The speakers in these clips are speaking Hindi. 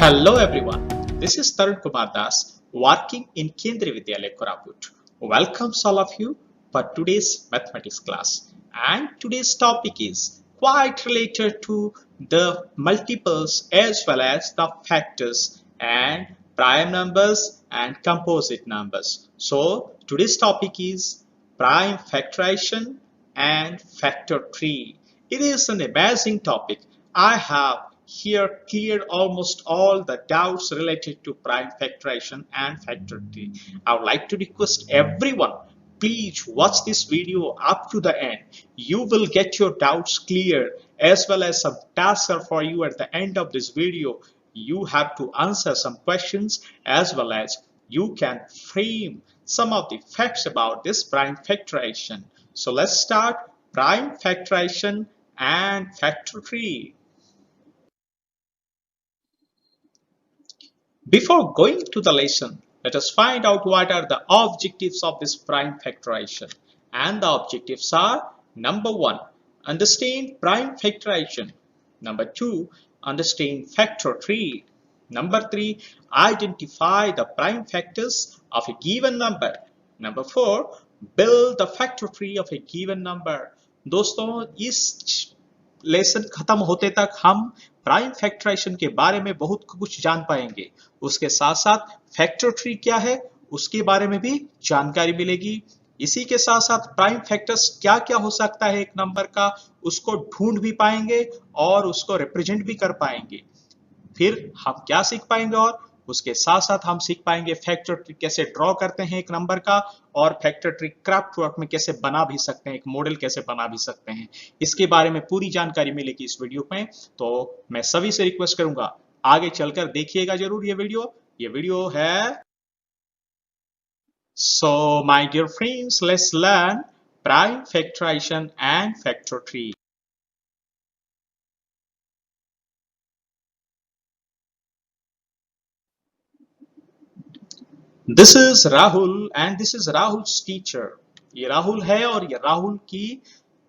Hello everyone, this is Tarun Kumar Das working in Kendriya Vidyalaya Koraput. Welcomes all of you for today's mathematics class, and today's topic is quite related to the multiples as well as the factors and prime numbers and composite numbers. So today's topic is prime factorization and factor tree. It is an amazing topic. I have here cleared almost all the doubts related to prime factorization and factor tree. I would like to request everyone, please watch this video up to the end. You will get your doubts cleared as well as some tasks are for you at the end of this video. You have to answer some questions as well as you can frame some of the facts about this prime factorization. So let's start prime factorization and factor tree. Before going to the lesson, let us find out what are the objectives of this prime factorization. And the objectives are: number 1, understand prime factorization; number 2, understand factor tree; number 3, identify the prime factors of a given number; number 4, build the factor tree of a given number. दोस्तों, इस लेसन खत्म होते तक हम प्राइम फैक्टराइजेशन के बारे में बहुत कुछ जान पाएंगे। उसके साथ साथ फैक्टर ट्री क्या है उसके बारे में भी जानकारी मिलेगी। इसी के साथ साथ प्राइम फैक्टर्स क्या क्या हो सकता है एक नंबर का, उसको ढूंढ भी पाएंगे और उसको रिप्रेजेंट भी कर पाएंगे। फिर हम क्या सीख पाएंगे, और उसके साथ साथ हम सीख पाएंगे फैक्टर ट्री कैसे ड्रॉ करते हैं एक नंबर का, और फैक्टर ट्री क्राफ्ट वर्क में कैसे बना भी सकते हैं, एक मॉडल कैसे बना भी सकते हैं। इसके बारे में पूरी जानकारी मिलेगी इस वीडियो में। तो मैं सभी से रिक्वेस्ट करूंगा आगे चलकर देखिएगा जरूर ये वीडियो है। So my dear friends, let's learn prime factorization and factor tree. This is Rahul and this is Rahul's teacher. ये राहुल है और ये राहुल की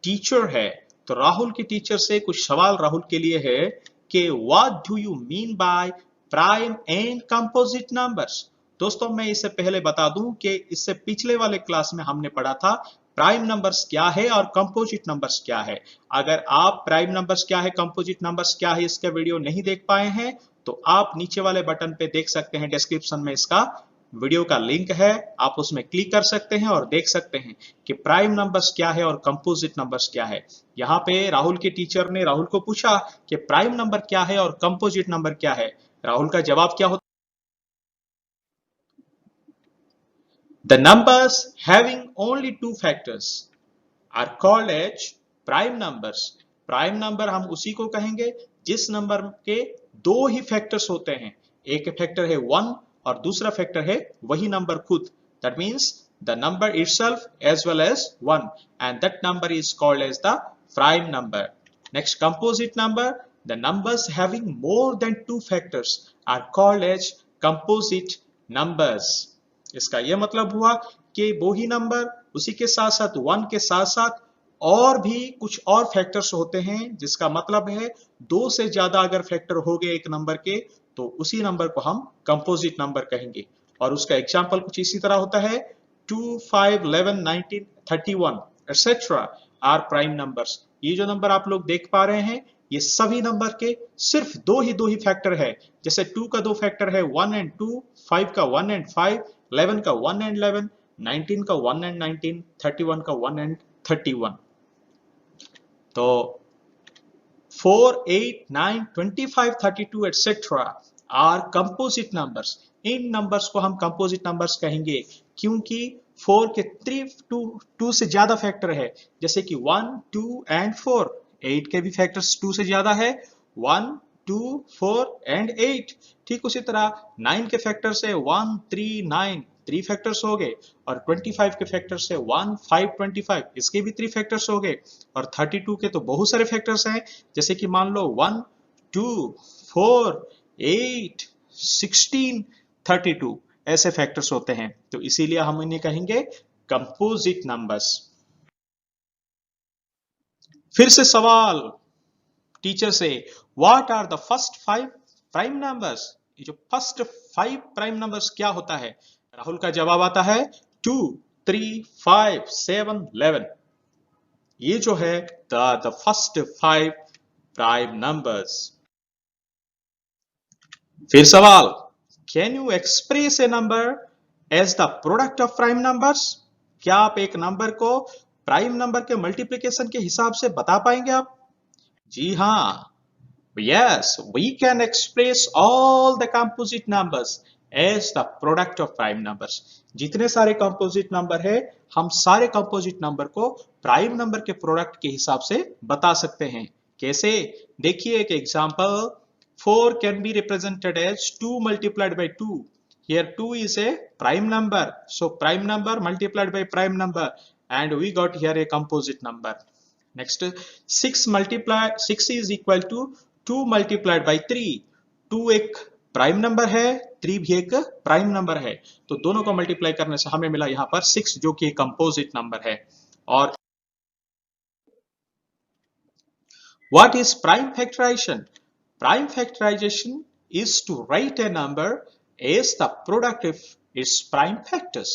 टीचर है। तो राहुल की टीचर से कुछ सवाल राहुल के लिए है कि what do you mean by prime and composite numbers. दोस्तों, मैं इससे पहले बता दूं कि इससे पिछले वाले क्लास में हमने पढ़ा था प्राइम नंबर्स क्या है और कंपोजिट नंबर्स क्या है। अगर आप प्राइम नंबर्स क्या है, कंपोजिट नंबर्स क्या है इसका वीडियो नहीं देख पाए हैं तो आप नीचे वाले बटन पे देख सकते हैं, डिस्क्रिप्शन में इसका वीडियो का लिंक है, आप उसमें क्लिक कर सकते हैं और देख सकते हैं कि प्राइम नंबर्स क्या है और कंपोजिट नंबर्स क्या है। यहाँ पे राहुल के टीचर ने राहुल को पूछा कि प्राइम नंबर क्या है और कंपोजिट नंबर क्या है। राहुल का जवाब क्या होता? The numbers having only two factors are called as prime numbers. Prime number हम उसी को कहेंगे जिस नंबर के दो ही फैक्टर्स होते हैं। एक फैक्टर है 1 और दूसरा फैक्टर है वही नंबर खुद। That means the number itself as well as 1, and that number is called as the prime number. Next, composite number. The numbers having more than two factors are called as composite numbers. इसका यह मतलब हुआ कि वो ही नंबर उसी के साथ साथ 1 के साथ साथ और भी कुछ और फैक्टर्स होते हैं, जिसका मतलब है 2 से ज्यादा अगर फैक्टर हो गए एक नंबर के तो उसी नंबर को हम कंपोजिट नंबर कहेंगे। और उसका एग्जांपल कुछ इसी तरह होता है 2, 5, 11, 19, 31 एटसेट्रा आर प्राइम नंबर्स। ये जो नंबर आप लोग देख पा रहे हैं ये सभी नंबर के सिर्फ दो ही फैक्टर है। जैसे 2 का दो फैक्टर है 1 एंड 2, 5 का 1 एंड 5, 11 का 1 एंड 11, 19 का 1 एंड 19, 31 का 1 एंड 31। तो 4, 8, 9, 25, 32 एटसेट्रा आर कंपोजिट नंबर्स। इन नंबर्स को हम कंपोजिट नंबर्स कहेंगे क्योंकि 4 के 2 से ज्यादा फैक्टर है, जैसे कि 1, 2 एंड 4। 8 के भी फैक्टर्स 2 से ज्यादा है, 1, 2, 4 एंड 8। ठीक उसी तरह 9 के फैक्टर्स है 1, 3, 9, 3 फैक्टर्स हो गए। और 25 के फैक्टर्स है 1, 5, 25, इसके भी 3 फैक्टर्स हो गए। और 32 के तो बहुत सारे फैक्टर्स हैं, जैसे कि मान लो 1, 2, 4, 8, 16, 32 ऐसे फैक्टर्स होते हैं। तो इसीलिए हम इन्हें कहेंगे कंपोजिट नंबर्स। फिर से सवाल टीचर से, what are the first 5 prime numbers. ये जो फर्स्ट 5 प्राइम नंबर्स क्या होता है? राहुल का जवाब आता है 2, 3, 5, 7, 11। ये जो है द फर्स्ट 5 प्राइम नंबर्स। फिर सवाल, can you express a number as the product of prime numbers? क्या आप एक नंबर को प्राइम नंबर के मल्टीप्लिकेशन के हिसाब से बता पाएंगे आप? जी हाँ, yes, we can express all the composite numbers as the product of prime numbers. जितने सारे कंपोजिट नंबर है, हम सारे कंपोजिट नंबर को प्राइम नंबर के प्रोडक्ट के हिसाब से बता सकते हैं। कैसे? देखिए एक example, 4 can be represented as 2 multiplied by 2. Here 2 is a prime number, so prime number multiplied by prime number, and we got here a composite number. Next, 6 is equal to 2 multiplied by 3. 2 एक प्राइम नंबर है, 3 भी एक प्राइम नंबर है, तो दोनों को मल्टीप्लाई करने से हमें मिला यहाँ पर 6 जो कि एक कंपोजिट नंबर है। और what is prime factorization? Prime factorization is to write a number as the product of its prime factors.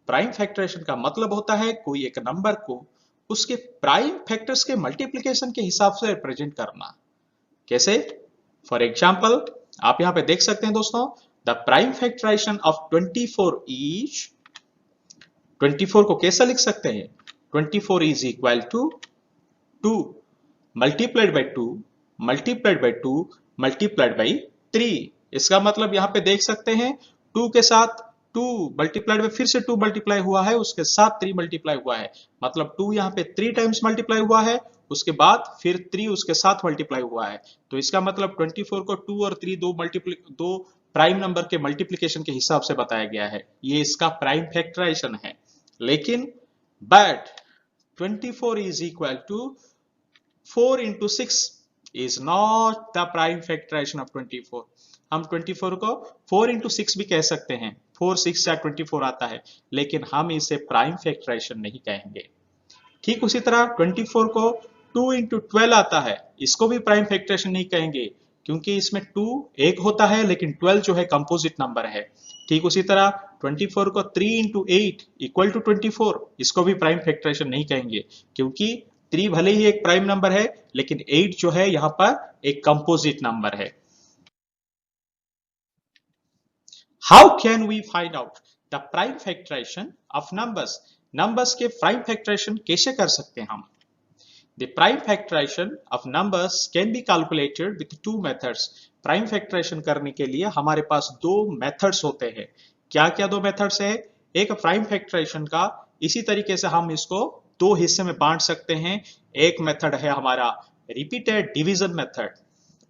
Prime factorization का मतलब होता है कोई एक नंबर को उसके प्राइम फैक्टर्स के मल्टीप्लिकेशन के हिसाब से रिप्रेजेंट करना। कैसे? फॉर एग्जाम्पल, आप यहां पे देख सकते हैं दोस्तों, the prime factorization of 24 is, 24 को कैसे लिख सकते हैं? 24 is equal to 2 multiplied by 2 multiplied by 2 multiplied by 3। इसका मतलब यहां पे देख सकते हैं 2 के साथ 2 मल्टीप्लाइड में फिर से 2 मल्टीप्लाई हुआ है, उसके साथ 3 मल्टीप्लाई हुआ है, मतलब 2 यहाँ पे 3 टाइम्स मल्टीप्लाई हुआ है, उसके बाद फिर 3 उसके साथ मल्टीप्लाई हुआ है। तो इसका मतलब 24 को 2 और 3 दो प्राइम नंबर के मल्टीप्लिकेशन के हिसाब से बताया गया है। ये इसका प्राइम फैक्टराइजेशन है। लेकिन but 24 is equal to 4 into 6 is not the prime factorization of 24. हम 24 को 4 into 6 भी कह सकते हैं, 4 6 या 24 आता है, लेकिन हम इसे प्राइम फैक्टराइजेशन नहीं कहेंगे। ठीक उसी तरह 24 को 2 into 12 आता है, इसको भी प्राइम फैक्टराइजेशन नहीं कहेंगे, क्योंकि इसमें 2 एक होता है, लेकिन 12 जो है कंपोजिट नंबर है। ठीक उसी तरह 24 को 3 into 8 इक्वल टू 24, इसको भी प्राइम फैक्टराइजेशन नहीं कहेंगे, क्योंकि 3 भले ही एक प्राइम नंबर है, लेकिन 8 जो है यहां पर एक कंपोजिट नंबर है। How can we find out the prime factorization of numbers? Numbers के प्राइम फैक्टराइजेशन कैसे कर सकते हैं हम? The prime factorization of numbers can be calculated with 2 methods. Prime factorization करने के लिए हमारे पास 2 मेथड्स होते हैं। क्या क्या 2 मेथड्स है? एक प्राइम फैक्टराइजेशन का इसी तरीके से हम इसको 2 हिस्से में बांट सकते हैं। एक मेथड है हमारा रिपीटेड डिवीजन मेथड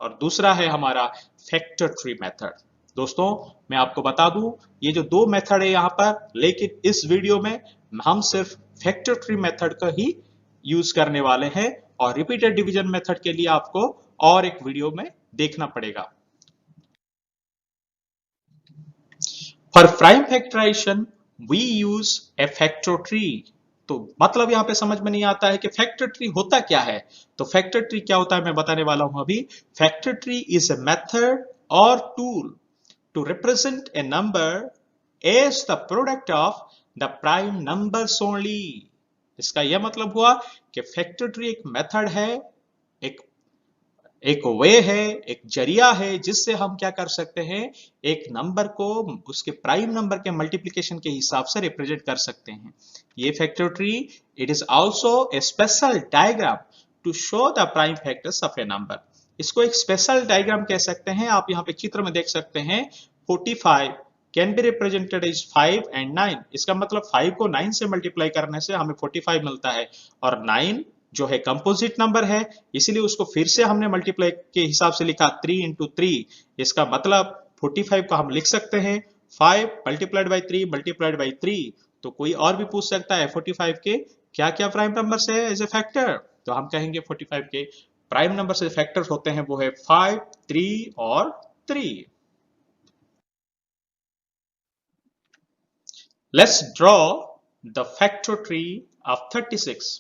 और दूसरा है हमारा फैक्टर ट्री मेथड। दोस्तों मैं आपको बता दूं, ये जो 2 मेथड है यहाँ पर, लेकिन इस वीडियो में हम सिर्फ फैक्टर ट्री मेथड का ही यूज करने वाले हैं और रिपीटेड डिवीजन मेथड के लिए आपको और एक वीडियो में देखना पड़ेगा। For prime factorization we use a factor tree. तो मतलब यहां पे समझ में नहीं आता है कि फैक्टर ट्री होता क्या है। तो फैक्टर ट्री क्या होता है मैं बताने वाला हूं अभी। Factor tree is a method और tool to represent a number as the product of the prime numbers only. इसका यह मतलब हुआ कि फैक्टर ट्री एक मेथड है, एक वे है, एक जरिया है, जिससे हम क्या कर सकते हैं, एक नंबर को उसके प्राइम नंबर के मल्टीप्लिकेशन के हिसाब से रिप्रेजेंट कर सकते हैं। ये factor tree it is also a special diagram to show the prime factors of a number. इसको एक स्पेशल डायग्राम कह सकते हैं। आप यहाँ पे चित्र में देख सकते हैं 45 can be represented is 5 and 9। इसका मतलब 5 को 9 से मल्टीप्लाई करने से हमें 45 मिलता है और 9 जो है कंपोजिट नंबर है, इसीलिए उसको फिर से हमने मल्टीप्लाई के हिसाब से लिखा 3 into 3। इसका मतलब 45 को हम लिख सकते हैं 5 मल्टीप्लाइड बाई 3 मल्टीप्लाइड बाई 3। तो कोई और भी पूछ सकता है 45 के क्या क्या प्राइम नंबर्स है एज ए फैक्टर, तो हम कहेंगे 45 के प्राइम नंबर से फैक्टर्स होते हैं वो है 5, 3 और 3। Let's draw the factor tree of 36।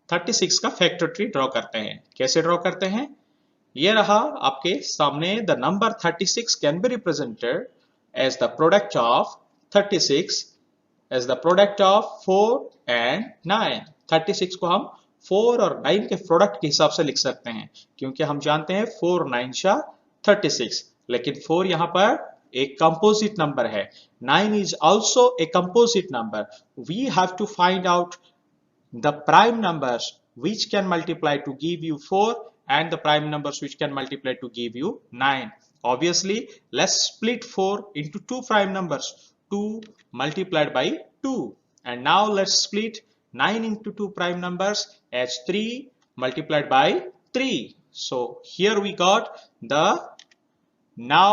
36 का फैक्टर ट्री ड्रॉ करते हैं। कैसे ड्रॉ करते हैं? ये रहा आपके सामने the number 36 can be represented as the product of 36 as the product of 4 and 9। 36 को हम 4 और 9 के प्रोडक्ट के हिसाब से लिख सकते हैं, क्योंकि हम जानते हैं 4 9 जा 36, लेकिन 4 यहाँ पर एक कंपोजिट नंबर है, 9 is also a composite number. We have to find out the prime numbers which can multiply to give you 4 and the prime numbers which can multiply to give you 9. Obviously, let's split 4 into two prime numbers, 2 multiplied by 2, and now let's split 9 into two prime numbers as 3 multiplied by 3. So here we got the now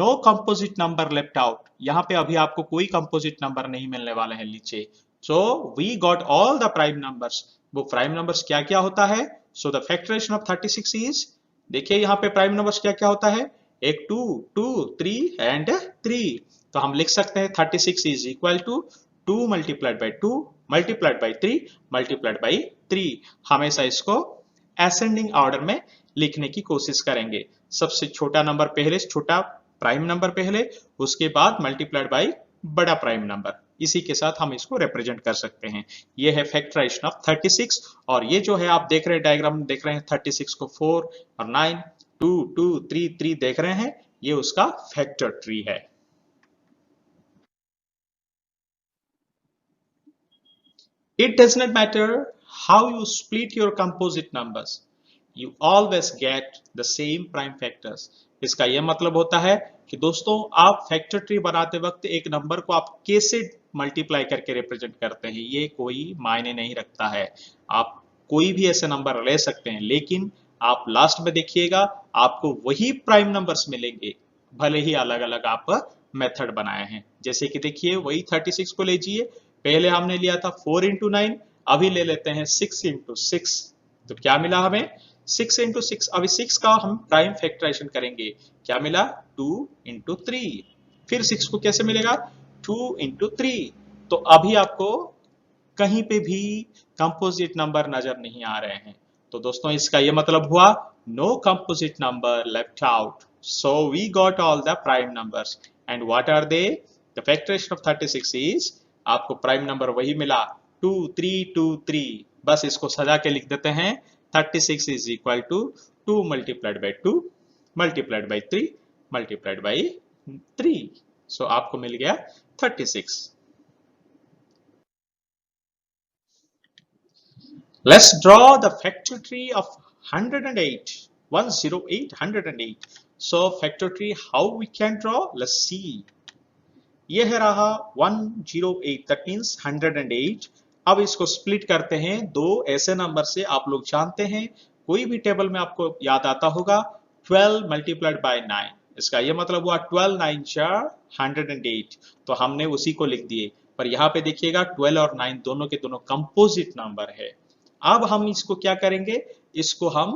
no composite number left out. यहाँ पे अभी आपको कोई composite number नहीं मिलने वाले हैं नीचे। So we got all the prime numbers. वो prime numbers क्या क्या होता है? So the factoration of 36 is, देखिए यहाँ पे prime numbers क्या क्या होता है? एक 2, 2, 3 and 3। तो हम लिख सकते हैं 36 is equal to 2 multiplied by 2 multiplied by 3 multiplied by 3। हमेशा इसको ascending order में लिखने की कोशिश करेंगे। सबसे छोटा नंबर पहले, छोटा प्राइम नंबर पहले, उसके बाद मल्टीप्लाइड बाई बड़ा प्राइम नंबर। इसी के साथ हम इसको रिप्रेजेंट कर सकते हैं। ये है फैक्टराइजेशन ऑफ 36, और ये जो है आप देख रहे हैं डायग्राम देख रहे हैं 36 को 4 और 9 2 2 3 3 देख रहे हैं, ये उसका फैक्टर ट्री है। It does not matter how you split your composite numbers, you always get the same prime factors. इसका यह मतलब होता है कि दोस्तों आप फैक्टर ट्री बनाते वक्त एक नंबर को आप कैसे मल्टीप्लाई करके रिप्रेजेंट करते हैं ये कोई मायने नहीं रखता है। आप कोई भी ऐसे नंबर ले सकते हैं, लेकिन आप लास्ट में देखिएगा आपको वही प्राइम नंबर्स मिलेंगे, भले ही अलग अलग आप मेथड बनाए हैं। जैसे कि देखिए वही 36 को लीजिए, पहले हमने लिया था 4 इंटू 9, अभी ले लेते हैं 6 इंटू 6। तो क्या मिला हमें? 6 इंटू 6। अभी 6 का हम प्राइम फैक्टराइजेशन करेंगे, क्या मिला? 2 इंटू 3। फिर 6 को कैसे मिलेगा? 2 इंटू 3। तो अभी आपको कहीं पे भी कंपोजिट नंबर नजर नहीं आ रहे हैं। तो दोस्तों इसका यह मतलब हुआ no composite number left out. So we got all the prime numbers and what are they? The factorization of 36 is, आपको प्राइम नंबर वही मिला 2 3 2 3। बस इसको सजा के लिख देते हैं 36 is equal to 2 multiplied by 2 multiplied by 3 multiplied by 3। So आपको मिल गया 36। Let's draw the factor tree of 108, 108, 108। So factor tree, how we can draw? Let's see। ये है रहा 108, that means 108। अब इसको स्प्लिट करते हैं दो ऐसे नंबर से, आप लोग जानते हैं कोई भी टेबल में आपको याद आता होगा 12 मल्टीप्लाइड बाय 9। इसका यह मतलब हुआ 12 9 जा 108। तो हमने उसी को लिख दिए, पर यहाँ पे देखिएगा 12 और 9 दोनों के दोनों कंपोजिट नंबर है। अब हम इसको क्या करेंगे? इसको हम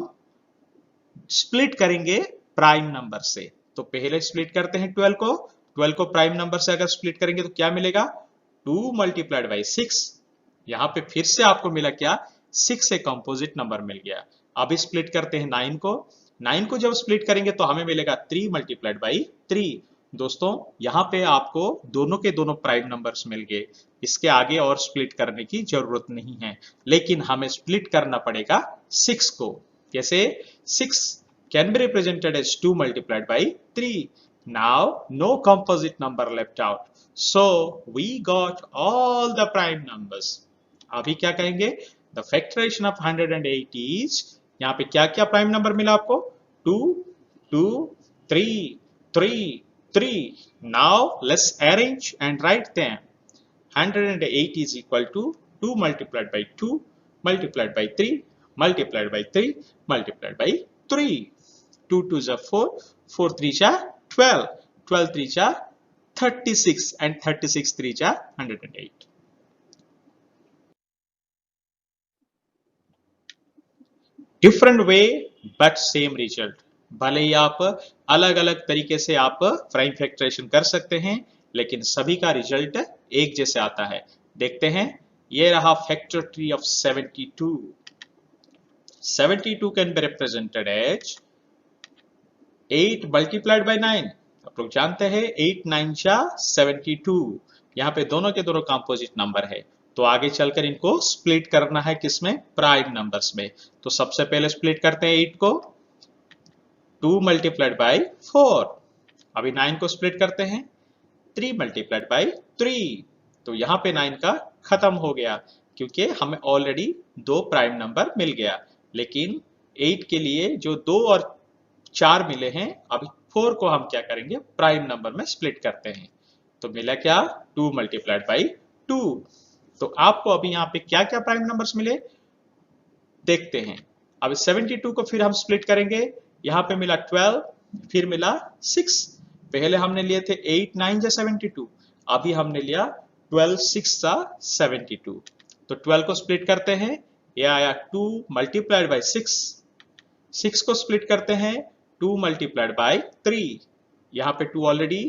स्प्लिट करेंगे प्राइम नंबर से। तो पहले स्प्लिट करते हैं 12 को प्राइम नंबर से अगर स्प्लिट करेंगे तो क्या मिलेगा? 2 मल्टीप्लाइड बाई 6। यहाँ पे फिर से आपको मिला क्या? 6 से कंपोजिट नंबर मिल गया। अब स्प्लिट करते हैं 9 को। 9 को जब स्प्लिट करेंगे तो हमें मिलेगा 3 मल्टीप्लाइड बाई 3। दोस्तों यहाँ पे आपको दोनों के दोनों प्राइम नंबर्स मिल गए, इसके आगे और स्प्लिट करने की जरूरत नहीं है। लेकिन हमें स्प्लिट करना पड़ेगा 6 को। कैसे? 6 can be represented as 2 multiplied by 3। Now no composite number left out, so we got all the prime numbers। अभी क्या कहेंगे? The factoration of 108 is, यहाँ पे क्या क्या प्राइम नंबर मिला आपको? 2 2 3 3 3। Now let's arrange and write them। 108 is equal to 2 multiplied by 2 multiplied by 3 multiplied by 3 multiplied by 3। 2 2 is 4, 4 3 is 12, 12 3 is 36 and 36 3 is 108। Different way but same result. भले ही आप अलग अलग तरीके से आप प्राइम फैक्टराइजेशन कर सकते हैं, लेकिन सभी का रिजल्ट एक जैसे आता है। देखते हैं, ये रहा factor tree of 72। 72 can be represented as 8 multiplied by 9, आप लोग जानते हैं 8 9 जा 72। यहाँ पे दोनों के दोनों कंपोजिट नंबर है, तो आगे चलकर इनको स्प्लिट करना है किसमें, प्राइम नंबर्स में। तो सबसे पहले स्प्लिट करते हैं 8 को, 2 मल्टीप्लाइड बाय 4। अभी 9 को स्प्लिट करते हैं, 3 मल्टीप्लाइड बाय 3। तो यहाँ पे 9 का खत्म हो गया, क्योंकि हमें ऑलरेडी 2 प्राइम नंबर मिल गया। लेकिन 8 के लिए जो 2 और 4 मिले हैं, अभी 4 को हम क्या करेंगे, प्राइम नंबर में स्प्लिट करते हैं। तो मिला क्या, 2 मल्टीप्लाइड बाई 2। तो आपको अभी यहाँ पे क्या क्या प्राइम नंबर्स मिले देखते हैं। अब 72 को फिर हम स्प्लिट करेंगे, यहाँ पे मिला 12, फिर मिला 6। पहले हमने लिए थे 8 9 जा 72, अभी हमने लिया 12 6 जा 72। तो 12 को स्प्लिट करते हैं, ये आया 2 मल्टीप्लाइड बाई 6। 6 को स्प्लिट करते हैं, 2 मल्टीप्लाइड बाई 3। यहाँ पे 2 ऑलरेडी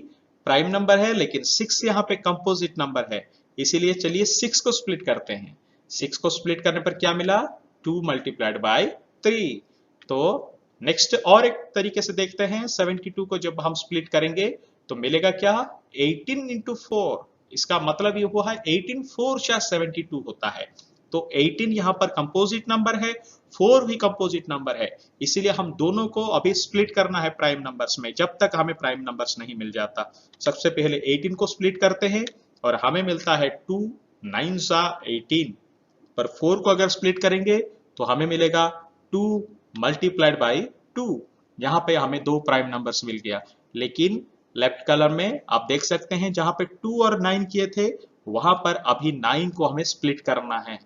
प्राइम नंबर है, लेकिन 6 यहाँ पे कंपोजिट नंबर है, इसीलिए चलिए 6 को स्प्लिट करते हैं। 6 को स्प्लिट करने पर क्या मिला, 2 मल्टीप्लाइड बाई 3। तो नेक्स्ट और एक तरीके से देखते हैं, 72 को जब हम स्प्लिट करेंगे तो मिलेगा क्या, 18 इंटू 4। इसका मतलब ये हुआ है 18 4 जा 72 होता है। तो 18 यहाँ पर कंपोजिट नंबर है, 4 भी कंपोजिट नंबर है, इसीलिए हम दोनों को अभी स्प्लिट करना है प्राइम नंबर्स में, जब तक हमें प्राइम नंबर्स नहीं मिल जाता। सबसे पहले 18 को स्प्लिट करते हैं और हमें मिलता है 2 9 जा 18। पर 4 को अगर स्प्लिट करेंगे तो हमें मिलेगा 2 मल्टीप्लाइड बाई 2। यहाँ पे हमें 2 प्राइम नंबर्स मिल गया। लेकिन लेफ्ट कलर में आप देख सकते हैं, जहां पे 2 और 9 किए थे, वहां पर अभी 9 को हमें स्प्लिट करना है।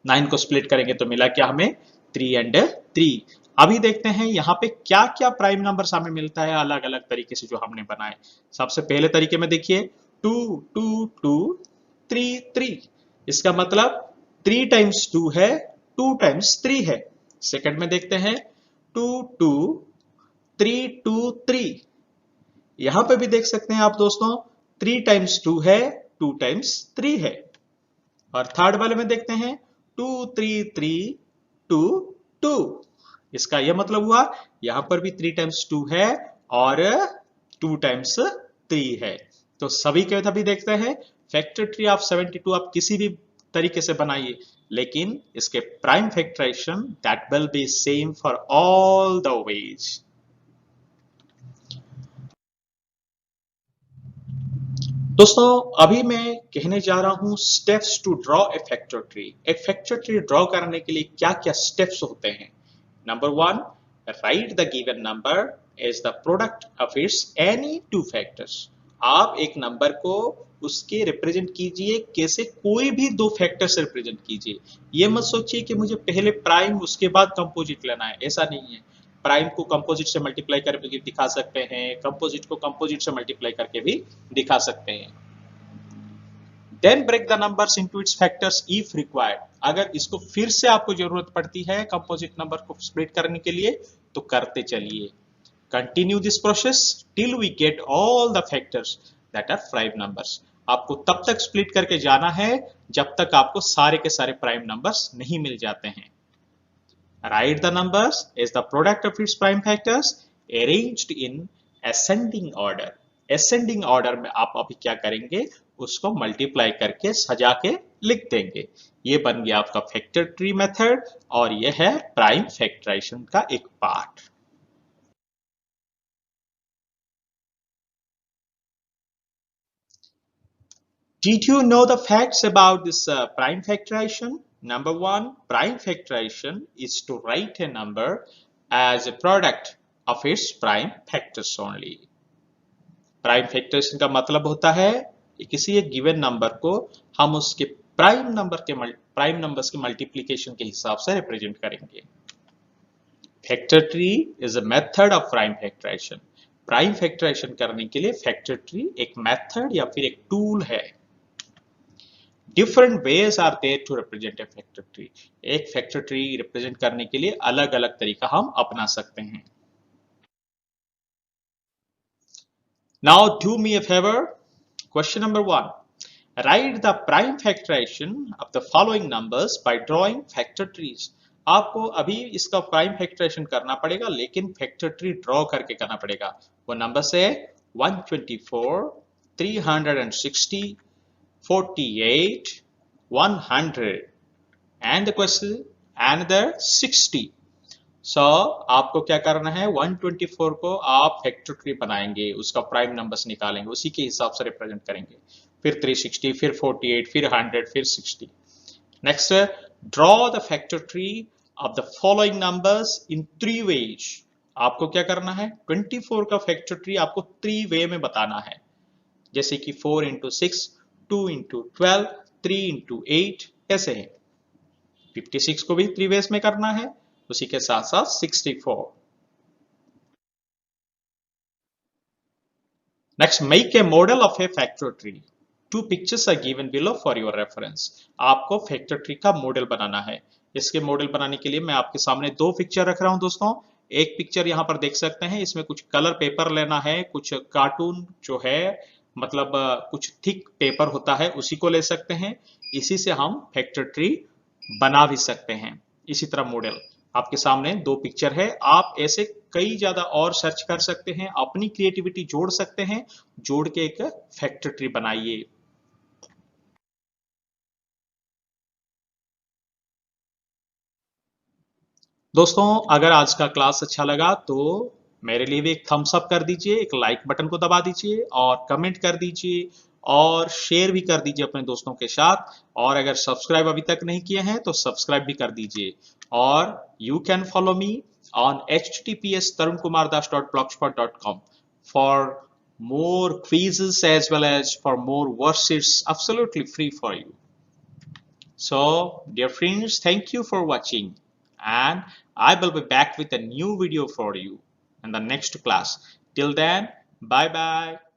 9 को स्प्लिट करेंगे तो मिला क्या हमें, 3 एंड 3। अभी देखते हैं यहाँ पे क्या क्या प्राइम नंबर्स हमें मिलता है अलग अलग तरीके से जो हमने बनाए। सबसे पहले तरीके में देखिए, 2 2 2 3 3। इसका मतलब 3 टाइम्स 2 है, 2 टाइम्स 3 है। सेकंड में देखते हैं, 2 2 3 2 3। यहां पे भी देख सकते हैं आप दोस्तों, 3 टाइम्स 2 है, 2 टाइम्स 3 है। और थर्ड वाले में देखते हैं, 2 3 3 2 2। इसका यह मतलब हुआ यहां पर भी 3 टाइम्स 2 है और 2 टाइम्स 3 है। तो सभी के अभी देखते हैं, फैक्टर ट्री ऑफ 72 आप किसी भी तरीके से बनाइए, लेकिन इसके prime factorization that will be same for all the ways. दोस्तों अभी मैं कहने जा रहा हूं steps to draw a factor tree. एक फैक्टर ट्री ड्रॉ करने के लिए क्या क्या स्टेप्स होते हैं। Number 1, write the given number as the product of its any two factors. आप एक नंबर को उसके रिप्रेजेंट कीजिए, कैसे, कोई भी 2 फैक्टर से रिप्रेजेंट कीजिए। ये मत सोचिए कि मुझे पहले प्राइम उसके बाद कंपोजिट लेना है, ऐसा नहीं है। प्राइम को कंपोजिट से मल्टीप्लाई करके दिखा सकते हैं, कंपोजिट को कंपोजिट से मल्टीप्लाई करके भी दिखा सकते हैं। Then break the numbers into its factors if required. अगर इसको फिर से आपको जरूरत पड़ती है कंपोजिट नंबर को स्प्लिट करने के लिए तो करते चलिए। Continue this process till we get all the factors that are prime numbers. आपको तब तक स्प्लिट करके जाना है जब तक आपको सारे के सारे प्राइम नंबर्स नहीं मिल जाते हैं। Write the numbers as the product of its prime factors arranged in ascending order. Ascending order में आप अभी क्या करेंगे, उसको मल्टीप्लाई करके सजा के लिख देंगे। ये बन गया आपका फैक्टर ट्री मेथड और यह है प्राइम फैक्टराइजेशन का एक part. Did you know the facts about this prime factorization? Number 1, prime factorization is to write a number as a product of its prime factors only. Prime factorization का मतलब होता है कि किसी एक गिवन नंबर को हम उसके प्राइम नंबर्स के मल्टीप्लिकेशन के हिसाब से रिप्रेजेंट करेंगे। Factor tree is a method of prime factorization. Prime factorization करने के लिए फैक्टर ट्री एक मेथड या फिर एक टूल है। Different ways are there to represent a factor tree. एक फैक्टर ट्री रिप्रेजेंट करने के लिए अलग अलग तरीका हम अपना सकते हैं। Now do me a favor. Question number 1. Write the prime factorization of the following numbers by drawing factor trees. आपको अभी इसका प्राइम फैक्टराइजेशन करना पड़ेगा, लेकिन फैक्टर ट्री ड्रॉ करके करना पड़ेगा। वो नंबर से 124, 360, 48, 100 and the question another 60। सो आपको क्या करना है, 124 को आप फैक्टर ट्री बनाएंगे, उसका प्राइम नंबर्स निकालेंगे, उसी के हिसाब से रिप्रेजेंट करेंगे। फिर 360, फिर 48, फिर 100, फिर 60। Next, draw the factor tree of the following numbers in 3 ways. आपको क्या करना है, 24 का फैक्टर ट्री आपको 3 वे में बताना है, जैसे कि 4 इंटू 6, 2 इंटू 12, 3 इंटू 8, ऐसे है। 56 को भी 3 वेज में करना है, उसी के साथ साथ 64। Next, make a model of a factor tree. 2 pictures are given below for your reference. आपको फैक्टर ट्री का मॉडल बनाना है। इसके मॉडल बनाने के लिए मैं आपके सामने 2 पिक्चर रख रहा हूं दोस्तों। एक पिक्चर यहां पर देख सकते हैं, इसमें कुछ कलर पेपर लेना है, कुछ कार्टून जो है मतलब कुछ थिक पेपर होता है, उसी को ले सकते हैं। इसी से हम फैक्टर ट्री बना भी सकते हैं। इसी तरह मॉडल आपके सामने 2 पिक्चर है, आप ऐसे कई ज्यादा और सर्च कर सकते हैं, अपनी क्रिएटिविटी जोड़ सकते हैं, जोड़ के एक फैक्टर ट्री बनाइए। दोस्तों, अगर आज का क्लास अच्छा लगा तो मेरे लिए भी एक थम्स अप कर दीजिए, एक लाइक बटन को दबा दीजिए और कमेंट कर दीजिए और शेयर भी कर दीजिए अपने दोस्तों के साथ। और अगर सब्सक्राइब अभी तक नहीं किए हैं तो सब्सक्राइब भी कर दीजिए। और you can follow me on https tarunkumardas.blogspot.com for more quizzes as well as for more worksheets absolutely free for you. So, dear friends, thank you for watching, and I will be back with a new video for you in the next class. Till then, bye bye.